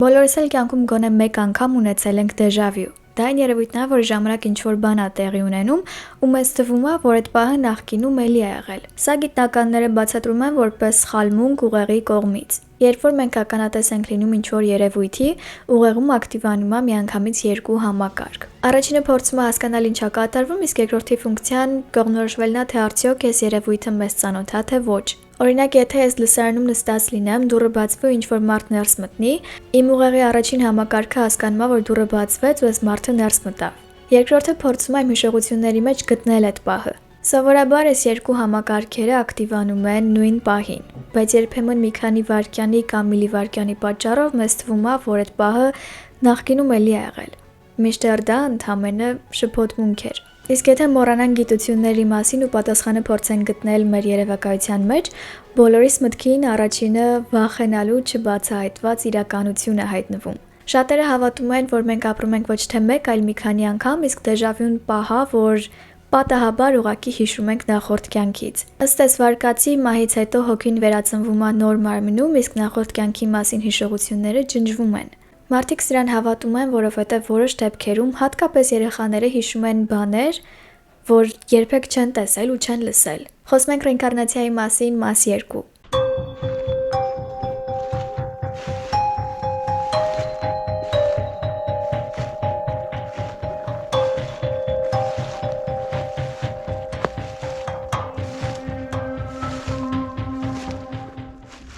Բոլորս էլ կյանքում գոնե մեկ անգամ ունեցել ենք դեժավյու։ Դա այն երևույթն է, որ ժամանակ ինչ-որ բան է տեղի ունենում ու մեզ թվում է, որ այդ պահը նախկինում էլի է եղել։ Սա գիտնականները բացատրում են որպես սխալմունք ուղեղի կողմից։ Երբ որ մենք ականատես ենք լինում ինչ-որ երևույթի, ուղեղում ակտիվանում է միանգամից երկու համակարգ։ Առաջինը փորձում է հասկանալ ինչա կատարվում, իսկ երկրորդի ֆունկցիան կողմնորոշվելն է, թե արդյոք այս երևույթը մեզ ծանոթ է, թե ոչ։ Օրինակ, եթե ես լսարանում նստած լինեմ, դուռը բացվի ու ինչ-որ մարդ ներս մտնի, իմ ուղեղի առաջին համակարգը հասկանում է, որ դուռը բացվեց ու այս մարդը ներս մտավ։ Երկրորդը փորձում է իմ հիշողությունների մեջ գտնել այդ պահը։ Սովորաբար այս երկու համակարգերը ակտիվանում են նույն պահին, բայց երբեմն մի քանի վայրկյանի կամ միլիվայրկյանի պատճառով մեզ թվում է, որ այդ պահը նախկինում էլի է եղել։ Մինչդեռ դա ընդամենը շփոթմունք էր։ Իսկ եթե մոռանանք գիտությունների մասին ու պատասխանը փորձենք գտնել մեր երևակայության մեջ, բոլորիս մտքին առաջինը վախենալու չբացահայտված իրականություն է հայտնվում։ Շատերը հավատում են, որ մենք ապրում ենք ոչ թե մեկ, այլ մի քանի անգամ, իսկ դեժավյուն պահա, որ պատահաբար ուղղակի հիշում ենք նախորդ կյանքից։ Ըստ այս վարկածի, մահից հետո հոգին վերածնվում է նոր մարմնում, իսկ նախորդ կյանքի մասին հիշողությունները ջնջվում են։ Մարդիկ սրան հավատում են, որովհետև որոշ դեպքերում, հատկապես երեխաները հիշում են բաներ, որ երբեք չեն տեսել ու չեն լսել։ Խոսում ենք ռեինկարնացիայի մասին, մաս 2։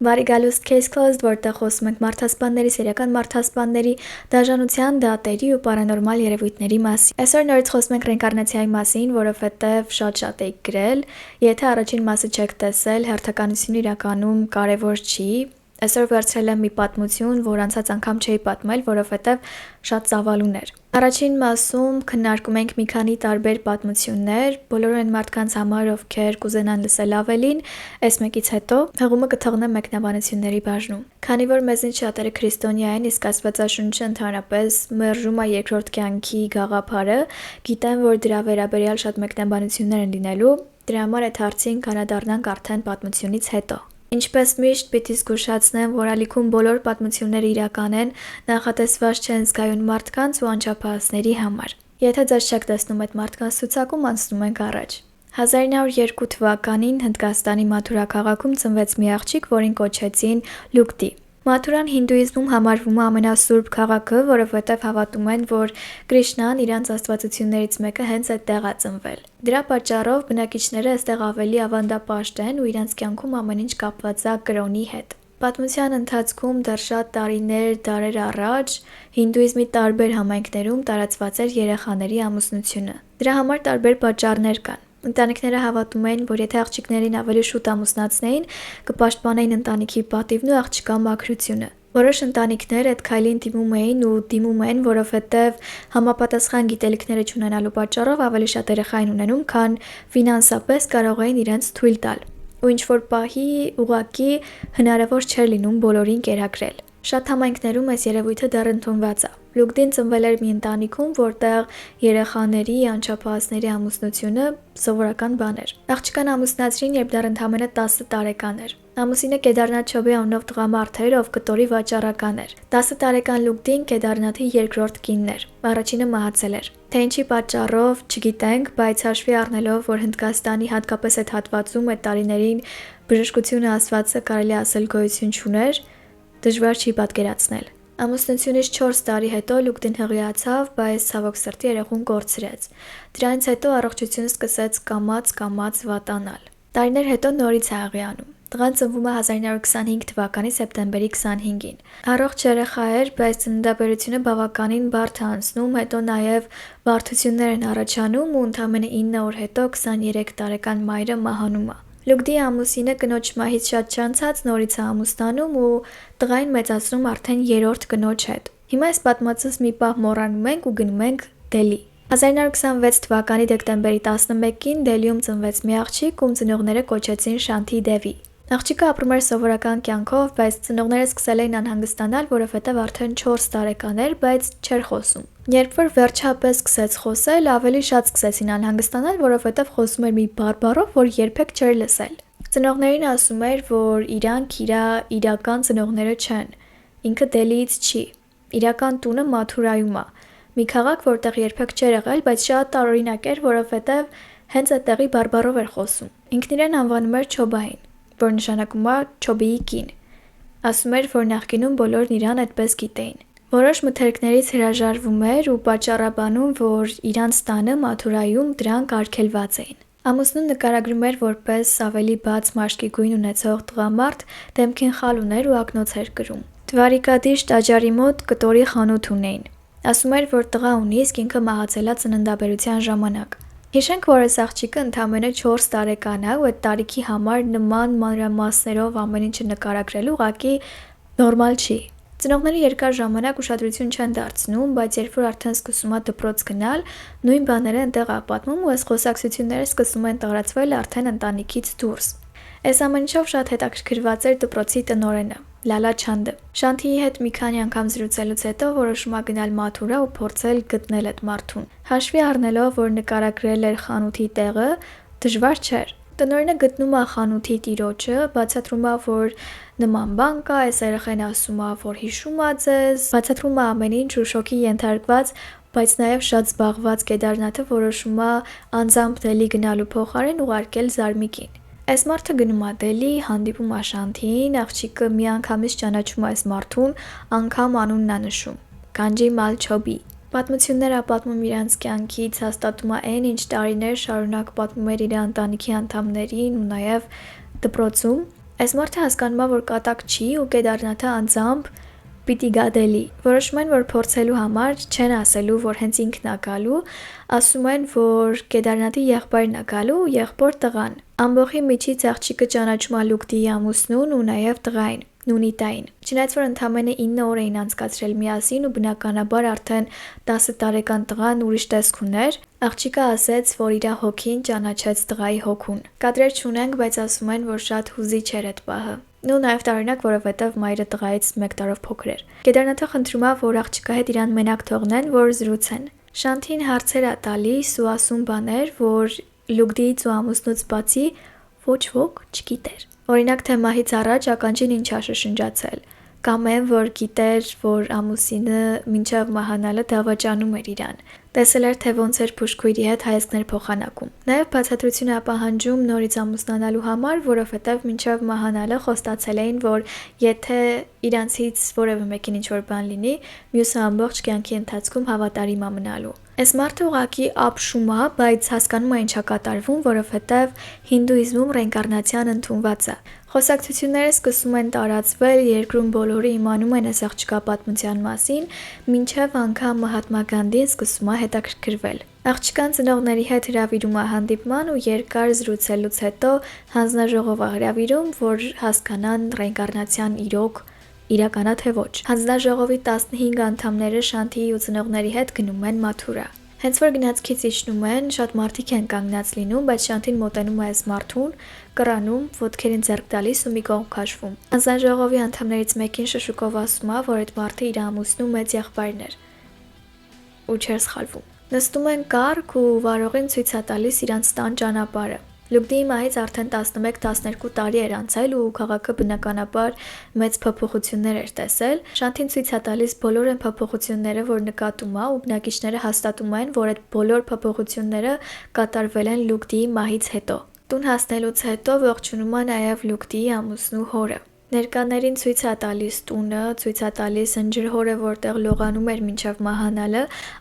Բարի գալուստ Case Closed, որտեղ խոսում ենք մարդասպանների, սերիական մարդասպանների, դաժանության, դատերի ու պարանորմալ երևույթների մասին։ Այսօր նորից խոսում ենք ռեինկարնացիայի մասին, որովհետև շատ եք գրել։ Եթե առաջին մասը չեք տեսել, հերթականությունը իրականում կարևոր չի։ Այսօր վերցրել եմ մի պատմություն, որ անցած անգամ չէի պատմել, որովհետև շատ ծավալուն էր։ Առաջին մասում քննարկում ենք մի քանի տարբեր պատմություններ, բոլոր այն մարդկանց համար, ովքեր կուզենան լսել ավելին, այս մեկից հետո հղումը կթողնեմ մեկնաբանությունների բաժնում։ Քանի որ մեզնից շատերը քրիստոնյա են, իսկ Աստվածաշունչը ընդհանրապես մերժում է երկրորդ կյանքի գաղափարը, գիտեմ, որ դրա վերաբերյալ շատ մեկնաբանություններ են լինելու, դրա համար այդ հարցին կանադառնանք արդեն պատմությունից հետո։ Ինչպես միշտ պիտի զգուշացնեմ, որ ալիքում բոլոր պատմությունները իրական են, նախատեսված չեն զգայուն մարդկանց ու անչափահասների համար։ Եթե ձեզ չեք տեսնում այդ մարդկանց ցուցակում, անցնում ենք առաջ։ 1902 թվականին Հնդկաստանի Մաթուրա քաղաքում ծնվեց մի աղջիկ, որին կոչեցին Լուկդի։ Մաթուրան հինդուիզմում համարվում է ամենասուրբ քաղաքը, որովհետև հավատում են, որ Կրիշնան իրանց աստվածություններից մեկը հենց այդտեղ է ծնվել։ Դրա պատճառով բնակիչները այստեղ ավելի ավանդապաշտ են ու իրանց կյանքում ամեն ինչ կապված է կրոնի հետ։ Պատմության ընթացքում դեռ շատ դարեր առաջ հինդուիզմի տարբեր համայնքներում տարածված էր երեխաների ամուսնությունը։ Դրա համար տարբեր պատճառներ կան։ Ընտանիքները հավատում էին, որ եթե աղջիկներին ավելի շուտ ամուսնացնեին, կպաշտպանեին ընտանիքի պատիվն ու աղջկա մաքրությունը։ Որոշ ընտանիքներ այդ քայլին դիմում են, որովհետև համապատասխան գիտելիքները չունենալու պատճառով ավելի շատ երեխա են ունենում, քան ֆինանսապես կարող էին իրենց թույլ տալ։ Ու ինչ-որ պահի ուղղակի հնարավոր չէր լինում բոլորին կերակրել։ Շատ համայնքներում այս երևույթը դեռ ընդունված է։ Լուկդին ծնվել էր մի ընտանիքում, որտեղ երեխաների, անչափահասների ամուսնությունը սովորական բան էր։ Աղջկան ամուսնացրին, երբ դեռ ընդամենը 10 տարեկան էր։ Ամուսինը Կեդարնաթ Չոբի անունով տղամարդ էր, ով կտորի վաճառական էր։ 10 տարեկան Լուկդին Կեդարնաթի երկրորդ կինն էր։ Առաջինը մահացել էր։ Թե ինչի պատճառով, չգիտենք, բայց հաշվի առնելով, որ Հնդկաստանի հատկապես այդ հատվածում այդ տարիներին բժշկությունը ասվածը կարելի ասել գոյություն չուներ, դժվար չի պատկերացնել։ Ամուսնությունից 4 տարի հետո Լուկդին հղիացավ, բայց ցավոք սրտի երեխուն կորցրեց։ Դրանից հետո առողջությունը սկսեց կամաց վատանալ։ Տարիներ հետո նորից է հղիանում։ Տղան ծնվում է 1925 թվականի սեպտեմբերի 25-ին։ Առողջ երեխա էր, բայց ծննդաբերությունը բավականին բարդ է անցնում, հետո նաև բարդություններ են առաջանում ու ընդամենը 9 օր հետո 23 տարեկան մայրը մահանում է։ Լուկդի ամուսինը կնոջ մահից շատ չանցած նորից է ամուսնանում ու տղային մեծացնում արդեն 3-րդ կնոջ հետ։ Հիմա այս պատմածս մի պահ մոռանում ենք ու գնում ենք Դելի։ 1926 թվականի դեկտեմբերի 11-ին Դելիում ծնվեց մի աղջիկ, ում ծնողները կոչեցին Շանթի Դևի։ Աղջիկը ապրում էր սովորական կյանքով, բայց ծնողները սկսել էին անհանգստանալ, որովհետև արդեն 4 տարեկան էր, բայց չէր խոսում։ Երբ որ վերջապես սկսեց խոսել, ավելի շատ սկսեցին անհանգստանալ, որովհետև խոսում էր մի բառով, որ երբեք չէր լսել։ Ծնողներին ասում էր, որ իրանք իր իրական ծնողները չեն, Ինքը Դելիից չի։ Իրական տունը Մաթուրայում է։ Մի քաղաք, որտեղ երբեք չէր եղել, բայց շատ տարօրինակ էր, որովհետև հենց այդտեղի բարբառով էր խոսում։ Ինքն իրեն անվանում էր Չոբային, որ նշանակում է Չոբիի կին։ Ասում էր, որ նախկինում բոլորն իրան այդպես գիտեին։ Որոշ մթերքներից հրաժարվում էր ու պատճառաբանում, որ իրանց տանը Մաթուրայում դրանք արգելված էին։ Ամուսնուն նկարագրում էր որպես ավելի բաց մաշկի գույն ունեցող տղամարդ, դեմքին խալ ուներ ու ակնոց էր կրում։ Թվարիկադիշ տաճարի մոտ կտորի խանութ ունեին։ Ասում էր, որ տղա ունի, իսկ ինքը մահացել է ծննդաբերության ժամանակ։ Հիշենք, որ այս աղջիկը ընդամենը 4 տարեկան է ու այդ տարիքի համար նման մանրամասներով ամեն ինչը նկարագրելու ուղղակի նորմալ չի։ Ծնողները երկար ժամանակ ուշադրություն չեն դարձնում, բայց երբ որ արդեն սկսում է դպրոց գնալ, նույն բաները այնտեղ է պատմում ու այս խոսակցությունները սկսում են տարածվել արդեն ընտանիքից դուրս։ Այս ամեն ինչով շատ հետաքրքրված էր դպրոցի տնօրենը, Լալա Չանդը։ Շանթիի հետ մի քանի անգամ զրուցելուց հետո որոշում է գնալ Մաթուրա ու փորձել գտնել այդ մարդուն։ Հաշվի առնելով, որ նկարագրել էր խանութի տեղը, դժվար չէր։ Տնօրենը գտնում է խանութի տիրոջը, բացատրում է, որ նման բան կա, այս երեխան ասում է, որ հիշում է ձեզ, բացատրում է ամեն ինչ ու շոկի ենթարկված, բայց նաև շատ զբաղված Կեդարնաթը որոշում է անձամբ Դելի գնալու փոխարեն ուղարկել Զարմիկին։ Այս մարդը գնում է Դելի, հանդիպում է Շանթիին, աղջիկը միանգամից ճանաչում է այս մարդուն, անգամ անունն է նշում՝ Գանջի Մալ Չոբի։ Պատմություններ է պատմում իրանց կյանքից, հաստատում է այն ինչ տարիներ շարունակ պատմում էր իր ընտանիքի անդամներին ու նաև դպրոցում։ Այս մարդը հասկանում է, որ կատակ չի ու Կեդարնաթը անձամբ պիտի գա Դելի։ Որոշում են, որ փորձելու համար չեն ասելու, որ հենց ինքն է գալու, ասում են, որ Կեդարնաթի եղբայրն է գալու ու եղբոր տղան։ Ամբողջի միջից աղջիկը ճանաչում է Լուկդիի ամուսնուն ու նաև տղային, Նունիտային։ Չնայած որ ընդամենը 9 օր էին անցկացրել միասին ու բնականաբար արդեն 10 տարեկան տղան ուրիշ տեսք ուներ, աղջիկը ասեց, որ իր հոգին ճանաչեց տղայի հոգուն։ Կադրեր չունենք, բայց ասում են, որ շատ հուզիչ էր այդ պահը։ Ու նաև տարօրինակ, որովհետև մայրը տղայից 1 տարով փոքր էր։ Կեդարնաթը խնդրում է, որ աղջկա հետ իրան մենակ թողնեն, որ զրուցեն։ Շանթին հարցեր է տալիս ու ասում բաներ, որ Լուկդիից ու ամուսնուց բացի ոչ ոք չգիտեր։ Օրինակ, թե մահից առաջ ականջին ինչ է շշնջացել, կամ այն, որ գիտեր, որ ամուսինը մինչև մահանալը դավաճանում էր իրան։ Տեսել էր, թե ոնց էր փուշկույրի հետ հայացքներ փոխանակում։ Նաև բացատրություն է պահանջում նորից ամուսնանալու համար, որովհետև մինչև մահանալը խոստացել էին, որ եթե իրանցից որևէ մեկին ինչ-որ բան լինի, մյուսը ամբողջ կյանքի ընթացքում հավատարիմ է մնալու։ Այս մարդը ուղղակի ապշում է, բայց հասկանում է ինչ է կատարվում, որովհետև հինդուիզմում ռեինկարնացիան ընդունված է։ Խոսակցությունները սկսում են տարածվել, երկրում բոլորը իմանում են այս աղջկա պատմության մասին, մինչև անգամ Մահատմա Գանդին սկսում է հետաքրքրվել։ Աղջկան ծնողների հետ հրավիրում է հանդիպման ու երկար զրուցելուց հետո հանձնաժողով է հրավիրում, որ հասկանան ռեինկարնացիան իրական է թե ոչ։ Հանձնաժողովի 15 անդամները Շանթիի ու ծնողների հետ գնում են Մաթուրա։ Հենց որ գնացքից իջնում են, շատ մարդիկ են կանգնած լինում, բայց Շանթին մոտենում է այս մարդուն, կռանում, ոտքերին ձեռք տալիս ու մի կողմ քաշվում։ Հանձնաժողովի անդամներից մեկին շշուկով ասում է, որ այդ մարդը իր ամուսնու մեծ եղբայրն էր ու չէր սխալվում։ Նստում են կառք ու վարողին ցույց է տալիս իրանց տան ճանապարհը։ Լուկդիի մահից արդեն 11-12 տարի էր անցել ու քաղաքը բնականաբար մեծ փոփոխություններ էր տեսել։ Շանթին ցույց է տալիս բոլոր այն փոփոխությունները, որ նկատում է, ու բնակիչները հաստատում են, որ այդ բոլոր փոփոխությունները կատարվել են Լուկդիի մահից հետո։ Տուն հասնելուց հետո ողջունում է նաև Լուկդիի ամուսնու հորը։ Ներկաներին ցույց է տալիս տունը, ցույց է տալիս ընջրհորը, որտեղ լողանում էր մինչև մահանալը,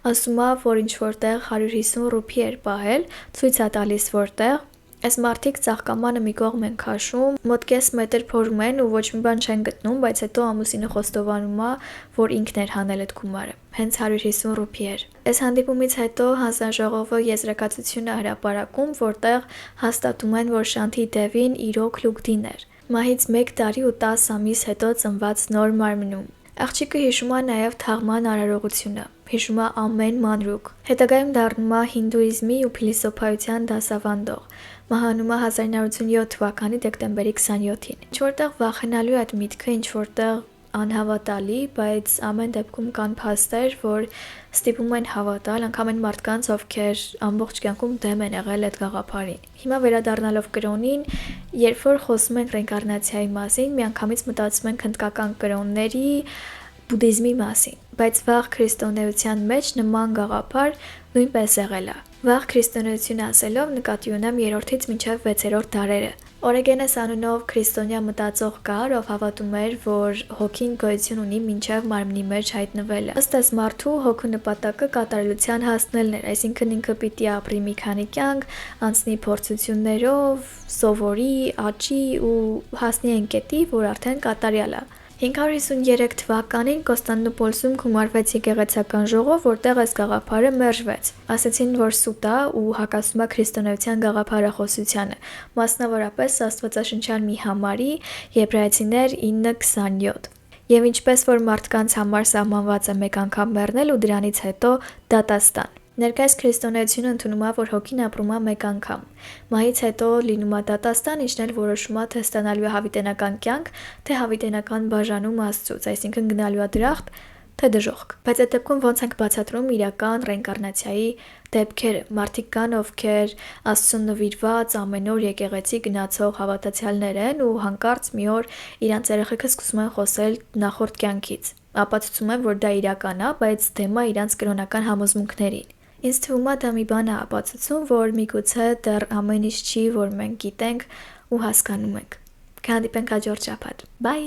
ասում է, որ ինչ որտեղ 150 ռուփի էր պահել, ցույց է տալիս որտեղ։ Այս մարդիկ ծաղկամանը մի կողմ են քաշում, մոտ կես մետր փորում են ու ոչ մի բան չեն գտնում, բայց հետո ամուսինը խոստովանում է, որ ինքն էր հանել այդ գումարը։ Հենց 150 ռուփի էր։ Այս հանդիպումից հետո հանձնաժողովը եզրակացություն է հրապարակում, որտեղ հաստատում են, որ Շանթի Դևին իրոք Լուկդին էր։ Մահից 1 տարի ու 10 ամիս հետո ծնված նոր մարմնում։ Աղջիկը հիշում է նաև թաղման արարողությունը, հիշում է ամեն մանրուք։ Հետագայում դառնում է հինդուիզմի ու փիլիսոփայության դասավանդող։ Մահանում է 1987 թվականի դեկտեմբերի 27-ին։ Ինչ որտեղ վախենալու է այդ միտքը, ինչ որտեղ անհավատալի, բայց ամեն դեպքում կան փաստեր, որ ստիպում են հավատալ անգամ այն մարդկանց, ովքեր ամբողջ կյանքում դեմ են եղել այդ գաղափարին։ Հիմա վերադառնալով կրոնին, երբ որ խոսում ենք ռեինկարնացիայի մասին, միանգամից մտածում ենք հնդկական կրոնների, բուդդիզմի մասին, բայց վաղ քրիստոնեության մեջ նման գաղափար նույնպես եղել է։ Վաղ քրիստոնեություն ասելով նկատի ունեմ 3-ից մինչև 6-րդ դարերը։ Օրիգենես անունով քրիստոնյա մտածող կար, ով հավատում էր, որ հոգին գոյություն ունի մինչև մարմնի մեջ հայտնվելը։ Ըստ էս մարդու հոգու նպատակը կատարելության հասնելն էր, այսինքն ինքը պիտի ապրի մի քանի կյանք, անցնի փորձություններով, սովորի, աճի ու հասնի այն կետի, որ արդեն կատարյալ է։ 553 թվականին Կոստանդնուպոլսում գումարվեց եկեղեցական ժողով, որտեղ այս գաղափարը մերժվեց։ Ասացին, որ սուտ է ու հակասում է քրիստոնեության գաղափարախոսությանը, մասնավորապես աստվածաշնչյան մի համարի Եբրայեցիներ 9:27։ Եվ ինչպես որ մարդկանց համար սահմանված է մեկ անգամ մեռնել ու դրանից հետո դատաստան։ Ներկայիս քրիստոնեությունը ընդունում է, որ հոգին ապրում է մեկ անգամ։ Մահից հետո լինում է դատաստան, ինչն էլ որոշում է, թե ստանալու է հավիտենական կյանք, թե հավիտենական բաժանում Աստծուց, այսինքն գնալու է դրախտ, թե դժոխք։ Բայց այդ դեպքում ոնց ենք բացատրում իրական ռեինկարնացիայի դեպքերը։ Մարդիկ կան, ովքեր Աստծուն նվիրված ամեն օր եկեղեցի գնացող հավատացյալներ են ու հանկարծ մի օր իրանց երեխեքը սկսում են խոսել նախորդ կյանքից։ Ապացուցում են, որ դա իրական է, բայց դեմ է իրանց կրոնական համոզմունքներին։ Ինձ թվում է դա մի բան է ապացուցում, որ միգուցե դեռ ամեն ինչ չի, որ մենք գիտենք ու հասկանում ենք։ Կհանդիպենք հաջորդ շաբաթ։ Բայ։